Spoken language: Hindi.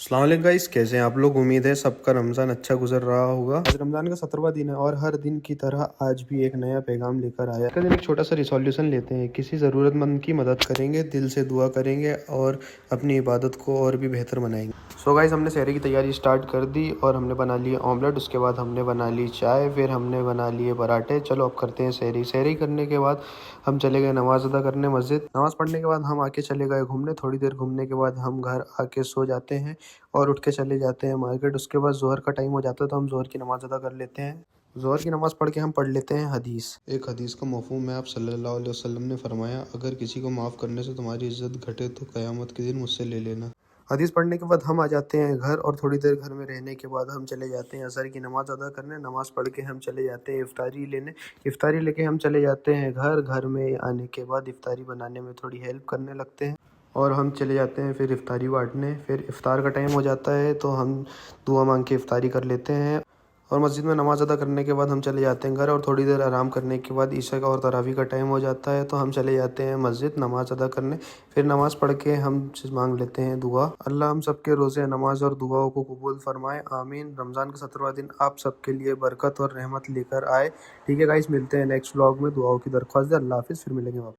अस्सलाम वालेकुम गाइस, कैसे हैं आप लोग। उम्मीद है सबका रमज़ान अच्छा गुजर रहा होगा। आज रमज़ान का 17वां दिन है और हर दिन की तरह आज भी एक नया पैगाम लेकर आया। इसका दिन एक छोटा सा रिसोल्यूशन लेते हैं, किसी ज़रूरतमंद की मदद करेंगे, दिल से दुआ करेंगे और अपनी इबादत को और भी बेहतर बनाएंगे। सो गाइस, हमने सहरी की तैयारी स्टार्ट कर दी और हमने बना लिए ऑमलेट। उसके बाद हमने बना ली चाय, फिर हमने बना लिए पराठे। चलो अब करते हैं सहरी। सहरी करने के बाद हम चले गए नमाज़ अदा करने मस्जिद। नमाज़ पढ़ने के बाद हम आके चले गए घूमने। थोड़ी देर घूमने के बाद हम घर आके सो जाते हैं और उठ के चले जाते हैं मार्केट। उसके बाद ज़ोहर का टाइम हो जाता है तो हम ज़ोहर की नमाज़ अदा कर लेते हैं। ज़ोहर की नमाज़ पढ़ के हम पढ़ लेते हैं हदीस। एक हदीस का मफ़हूम है, आप सल्लल्लाहु अलैहि वसल्लम ने फरमाया, अगर किसी को माफ़ करने से तुम्हारी इज़्ज़त घटे तो क़यामत के दिन मुझसे ले लेना। हदीस पढ़ने के बाद हम आ जाते हैं घर और थोड़ी देर घर में रहने के बाद हम चले जाते हैं असर की नमाज़ अदा करने। नमाज़ पढ़ के हम चले जाते हैं इफ्तारी लेने। इफ्तारी लेके हम चले जाते हैं घर। घर में आने के बाद इफ्तारी बनाने में थोड़ी हेल्प करने लगते हैं और हम चले जाते हैं फिर इफ्तारी बांटने। फिर इफ्तार का टाइम हो जाता है तो हम दुआ मांग के इफ्तारी कर लेते हैं और मस्जिद में नमाज़ अदा करने के बाद हम चले जाते हैं घर और थोड़ी देर आराम करने के बाद ईशा का और तरावी का टाइम हो जाता है तो हम चले जाते हैं मस्जिद नमाज़ अदा करने। फिर नमाज़ पढ़ के हम मांग लेते हैं दुआ। अल्लाह हम सबके रोज़े नमाज और दुआओं को कबूल फरमाए, आमीन। रमज़ान का 17वां दिन आप सबके लिए बरकत और रहमत लेकर आए। ठीक है गाइस, मिलते हैं नेक्स्ट व्लॉग में। दुआओं की दरख्वास्त है। अल्लाह हाफिज़, फिर मिलेंगे।